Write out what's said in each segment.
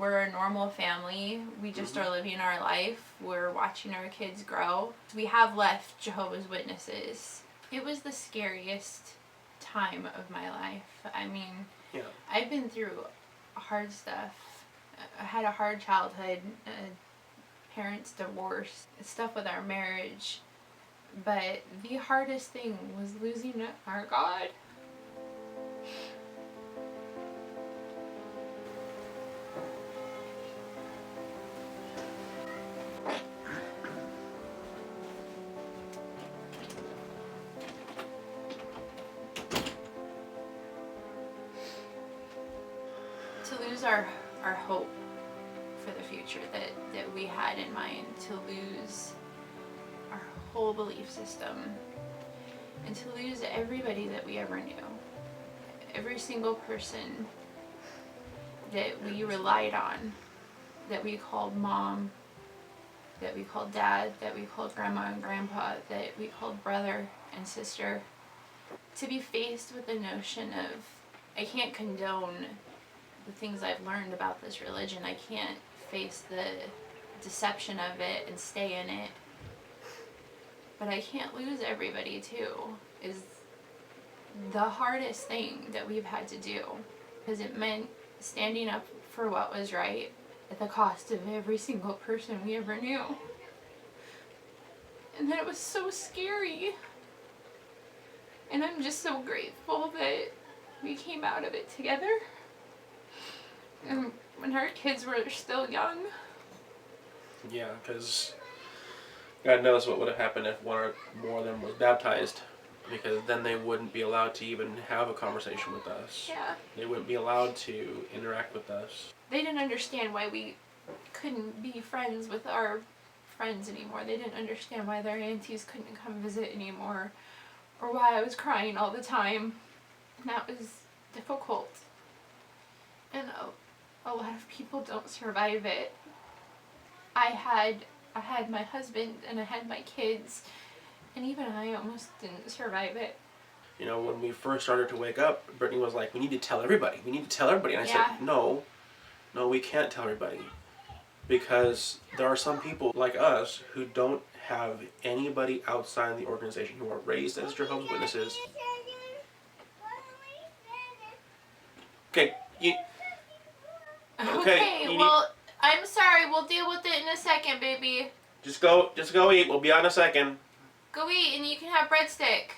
we're a normal family. We just are living our life. We're watching our kids grow. We have left Jehovah's Witnesses. It was the scariest time of my life. I mean, I've been through hard stuff. I had a hard childhood, parents divorced, stuff with our marriage. But the hardest thing was losing our God. To lose our hope for the future that we had in mind, to lose our whole belief system, and to lose everybody that we ever knew. Every single person that we relied on, that we called mom, that we called dad, that we called grandma and grandpa, that we called brother and sister. To be faced with the notion of, I can't condone the things I've learned about this religion. I can't face the deception of it and stay in it. But I can't lose everybody too, is the hardest thing that we've had to do. Because it meant standing up for what was right at the cost of every single person we ever knew. And then it was so scary. And I'm just so grateful that we came out of it together. And when our kids were still young. Yeah, because God knows what would have happened if one or more of them was baptized. Because then they wouldn't be allowed to even have a conversation with us. Yeah. They wouldn't be allowed to interact with us. They didn't understand why we couldn't be friends with our friends anymore. They didn't understand why their aunties couldn't come visit anymore. Or why I was crying all the time. And that was difficult. And a lot of people don't survive it. I had my husband and I had my kids, and even I almost didn't survive it. You know, when we first started to wake up, Brittany was like, we need to tell everybody. We need to tell everybody. And I said, no, we can't tell everybody. Because there are some people like us who don't have anybody outside the organization, who are raised as Jehovah's Witnesses. Okay, well, I'm sorry. We'll deal with it in a second, baby. Just go eat. We'll be on in a second. Go eat, and you can have breadstick.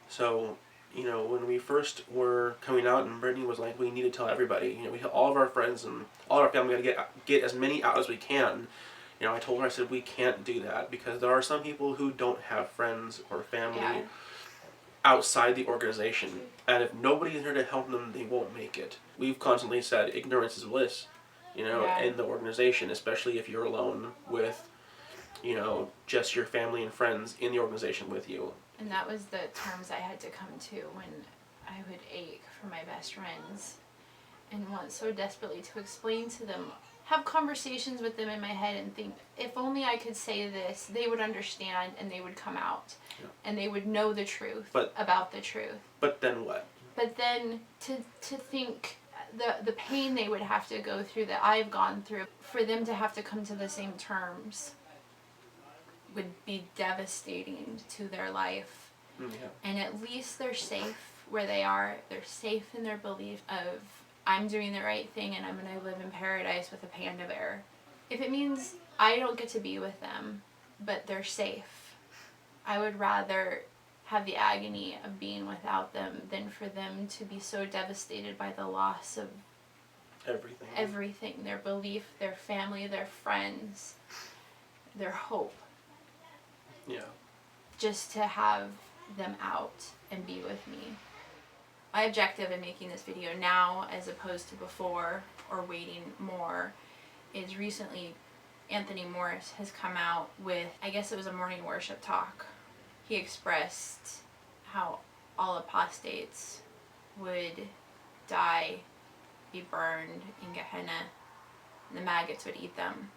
So, you know, when we first were coming out, and Brittany was like, we need to tell everybody. You know, we have all of our friends and all of our family got to get as many out as we can. You know, I told her, I said, we can't do that because there are some people who don't have friends or family outside the organization. And if nobody is here to help them, they won't make it. We've constantly said ignorance is bliss, you know, in the organization, especially if you're alone with, you know, just your family and friends in the organization with you. And that was the terms I had to come to when I would ache for my best friends and want so desperately to explain to them, have conversations with them in my head and think, if only I could say this, they would understand and they would come out and they would know the truth about the truth. But then what? But then to think the pain they would have to go through that I've gone through, for them to have to come to the same terms would be devastating to their life. And at least they're safe where they are. They're safe in their belief of, I'm doing the right thing and I'm going to live in paradise with a panda bear. If it means I don't get to be with them, but they're safe, I would rather have the agony of being without them than for them to be so devastated by the loss of everything. Their belief, their family, their friends, their hope. Just to have them out and be with me. My objective in making this video now, as opposed to before or waiting more, is recently Anthony Morris has come out with, I guess it was a morning worship talk. He expressed how all apostates would die, be burned in Gehenna, and the maggots would eat them.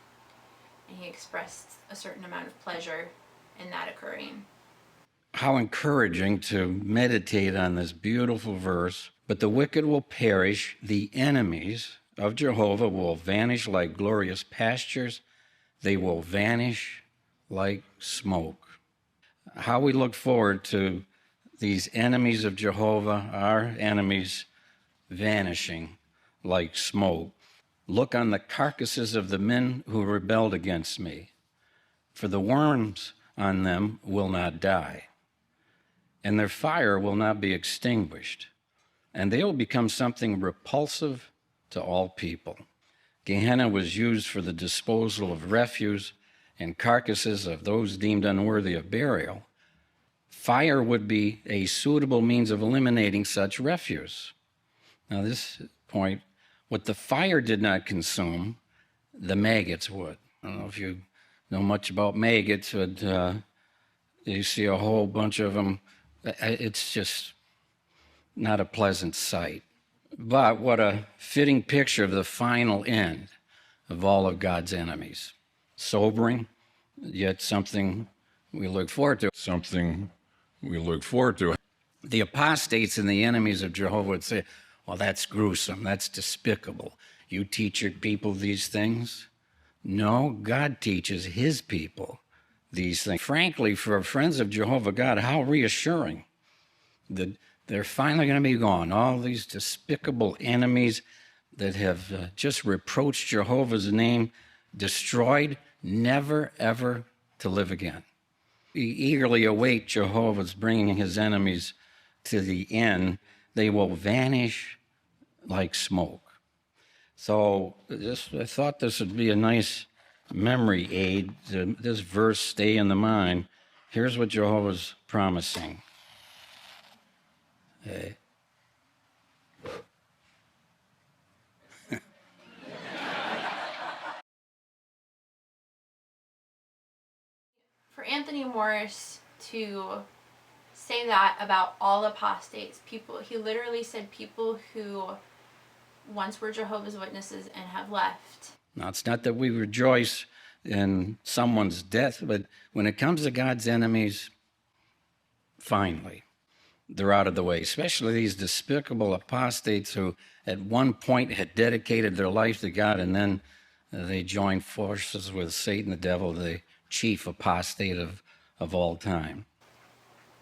And he expressed a certain amount of pleasure in that occurring. How encouraging to meditate on this beautiful verse. But the wicked will perish, the enemies of Jehovah will vanish like glorious pastures. They will vanish like smoke. How we look forward to these enemies of Jehovah, our enemies, vanishing like smoke. Look on the carcasses of the men who rebelled against me, for the worms on them will not die, and their fire will not be extinguished, and they will become something repulsive to all people. Gehenna was used for the disposal of refuse and carcasses of those deemed unworthy of burial. Fire would be a suitable means of eliminating such refuse. Now, this point, what the fire did not consume, the maggots would. I don't know if you know much about maggots, but you see a whole bunch of them. It's just not a pleasant sight. But what a fitting picture of the final end of all of God's enemies. Sobering, yet something we look forward to. The apostates and the enemies of Jehovah would say, well, that's gruesome, that's despicable. You teach your people these things? No, God teaches his people these things. Frankly, for friends of Jehovah God, how reassuring that they're finally going to be gone. All these despicable enemies that have just reproached Jehovah's name, destroyed, never, ever to live again. We eagerly await Jehovah's bringing his enemies to the end. They will vanish like smoke. So I thought this would be a nice memory aid to this verse stay in the mind. Here's what Jehovah's promising. It For Anthony Morris to say that about all apostates, people, he literally said people who once were Jehovah's Witnesses and have left. Now, it's not that we rejoice in someone's death, but when it comes to God's enemies, finally, they're out of the way, especially these despicable apostates who at one point had dedicated their life to God, and then they joined forces with Satan, the devil, the chief apostate of all time.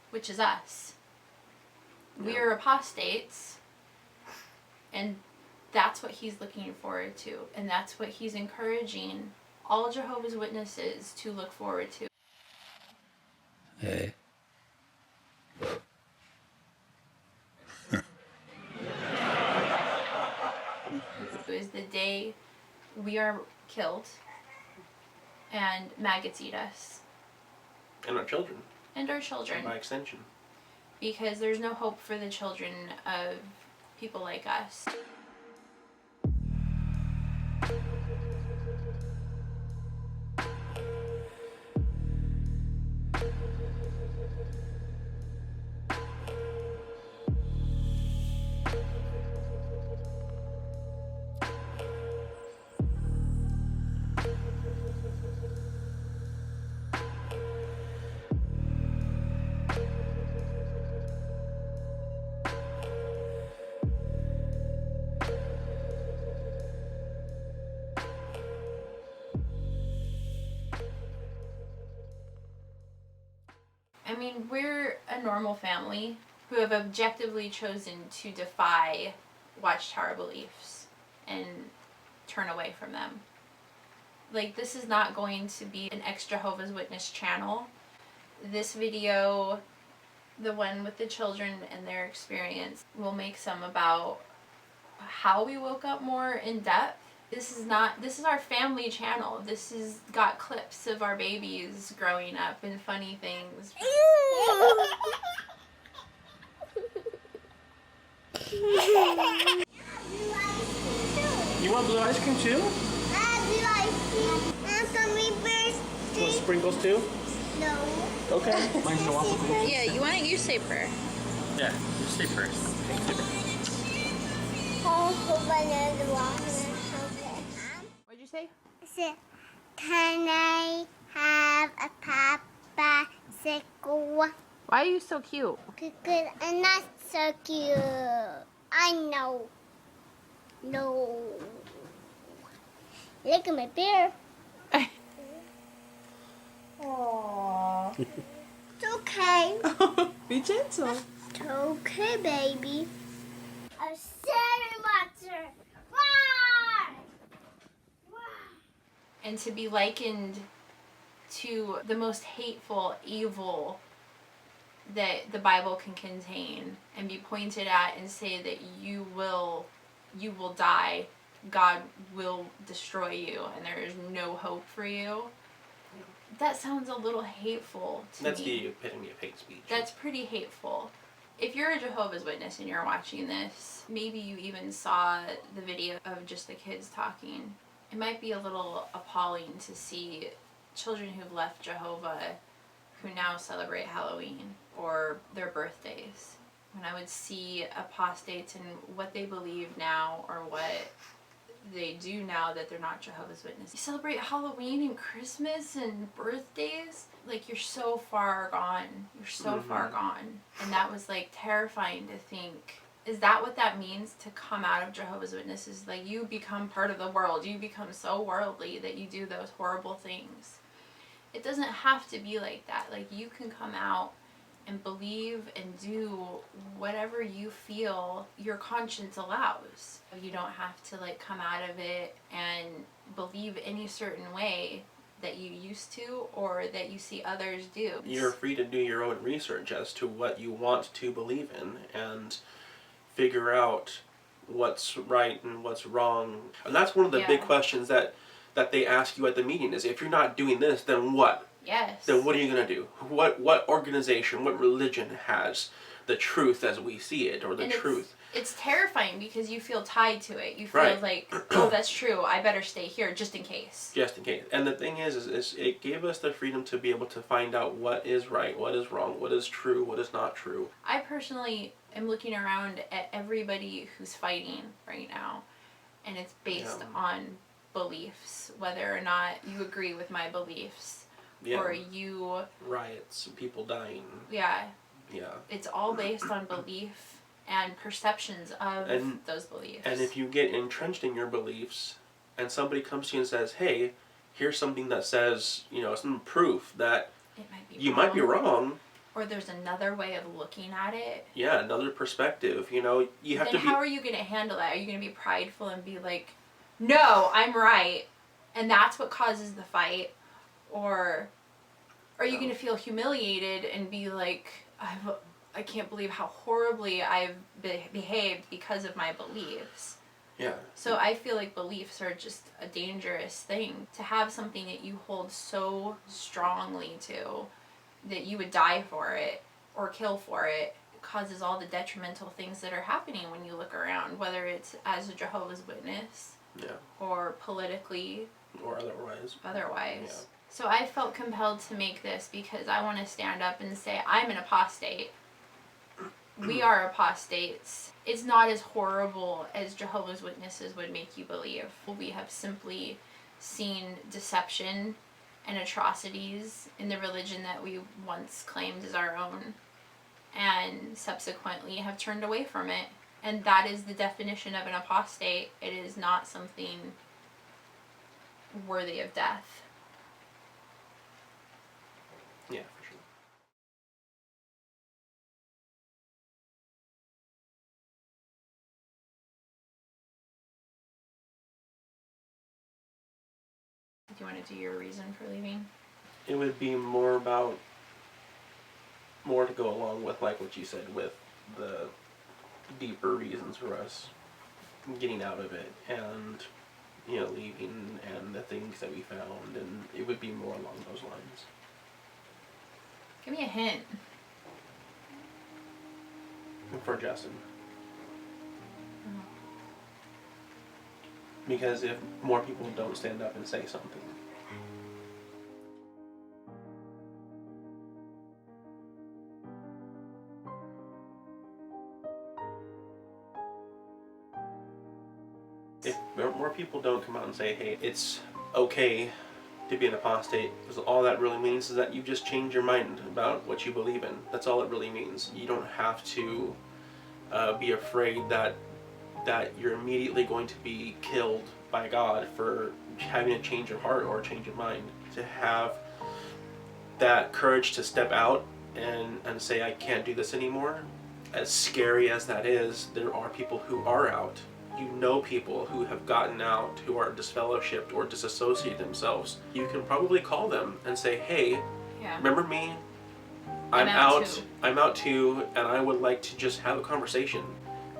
Which is us. We are apostates, and that's what he's looking forward to, and that's what he's encouraging all Jehovah's Witnesses to look forward to. Hey. Is the day we are killed and maggots eat us. And our children. And our children. And by extension. Because there's no hope for the children of people like us. I mean, we're a normal family who have objectively chosen to defy Watchtower beliefs and turn away from them. Like, this is not going to be an ex-Jehovah's Witness channel. This video, the one with the children and their experience, will make some about how we woke up more in depth. This is our family channel. This is got clips of our babies growing up and funny things. You want blue ice cream too? Blue ice cream. And some bears too. Want sprinkles too? No. Okay. Mine's no waffle cookie. Yeah, you want to use safer. Yeah, you stay first. What'd you say? Can I have a popsicle? Why are you so cute? Because I'm not so cute. I know. No. Look at my bear. Aww. It's okay. Be gentle. It's okay, baby. A salmon monster. Roar! And to be likened to the most hateful evil that the Bible can contain, and be pointed at and say that you will die, God will destroy you, and there is no hope for you. That sounds a little hateful to That's me. the epitome of hate speech. That's pretty hateful. If you're a Jehovah's Witness and you're watching this, maybe you even saw the video of just the kids talking. It might be a little appalling to see children who've left Jehovah who now celebrate Halloween or their birthdays. When I would see apostates and what they believe now or what they do now that they're not Jehovah's Witnesses. You celebrate Halloween and Christmas and birthdays? Like, you're so far gone. You're so far gone. And that was like terrifying to think. Is that what that means, to come out of Jehovah's Witnesses? Like, you become part of the world. You become so worldly that you do those horrible things. It doesn't have to be like that. Like, you can come out and believe and do whatever you feel your conscience allows. You don't have to like come out of it and believe any certain way that you used to or that you see others do. You're free to do your own research as to what you want to believe in and figure out what's right and what's wrong. And that's one of the big questions that they ask you at the meeting is, if you're not doing this, then what? Yes. Then what are you going to do? What organization, what religion has the truth as we see it, or the truth? It's terrifying because you feel tied to it. You feel like, oh, that's true. I better stay here just in case. Just in case. And the thing is it gave us the freedom to be able to find out what is right, what is wrong, what is true, what is not true. I personally am looking around at everybody who's fighting right now, and it's based on beliefs, whether or not you agree with my beliefs. Or you... Riots, people dying. Yeah. Yeah. It's all based on belief and perceptions of those beliefs. And if you get entrenched in your beliefs, and somebody comes to you and says, hey, here's something that says, some proof that you might be wrong. Or there's another way of looking at it. Yeah, another perspective. You have to be... How are you going to handle that? Are you going to be prideful and be like, no, I'm right, and that's what causes the fight? Or are you going to feel humiliated and be like, I can't believe how horribly I've behaved because of my beliefs? Yeah. So I feel like beliefs are just a dangerous thing. To have something that you hold so strongly to that you would die for it or kill for it causes all the detrimental things that are happening when you look around, whether it's as a Jehovah's Witness or politically or otherwise. Yeah. So I felt compelled to make this because I want to stand up and say, I'm an apostate. We are apostates. It's not as horrible as Jehovah's Witnesses would make you believe. We have simply seen deception and atrocities in the religion that we once claimed as our own, and subsequently have turned away from it. And that is the definition of an apostate. It is not something worthy of death. Yeah, for sure. Do you want to do your reason for leaving? It would be more to go along with, like what you said, with the deeper reasons for us getting out of it and, leaving, and the things that we found, and it would be more along those lines. Give me a hint. For Justin. Because if more people don't stand up and say something. If more people don't come out and say, hey, it's okay to be an apostate, because all that really means is that you just change your mind about what you believe in. That's all it really means. You don't have to be afraid that that you're immediately going to be killed by God for having a change of heart or a change of mind. To have that courage to step out and say, I can't do this anymore, as scary as that is, there are people who are out. You know people who have gotten out, who are disfellowshipped or disassociated themselves. You can probably call them and say, hey, Yeah. remember me? I'm out too. I'm out too, and I would like to just have a conversation.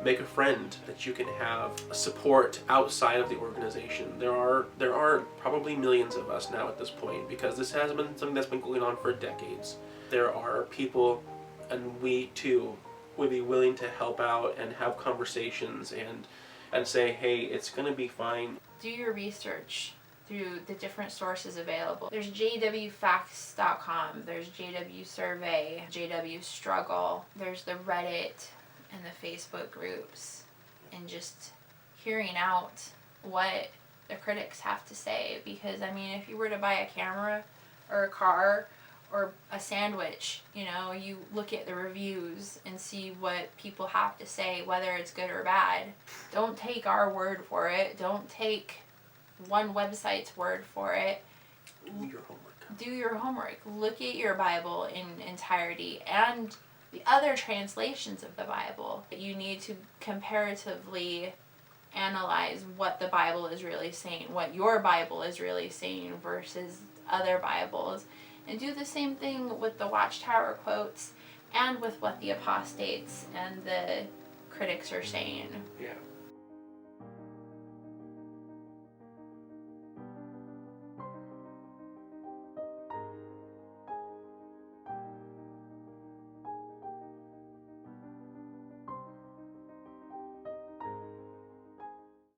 Make a friend that you can have support outside of the organization. There are probably millions of us now at this point, because this has been something that's been going on for decades. There are people, and we too would be willing to help out and have conversations and say, hey, it's gonna be fine. Do your research through the different sources available. There's jwfacts.com, there's JW Survey, JW Struggle, there's the Reddit and the Facebook groups, and just hearing out what the critics have to say. Because I mean, if you were to buy a camera or a car or a sandwich, you know, you look at the reviews and see what people have to say, whether it's good or bad. Don't take our word for it. Don't take one website's word for it. Do your homework. Do your homework. Look at your Bible in entirety and the other translations of the Bible. You need to comparatively analyze what the Bible is really saying, what your Bible is really saying versus other Bibles. And do the same thing with the Watchtower quotes and with what the Apostates and the critics are saying. Yeah.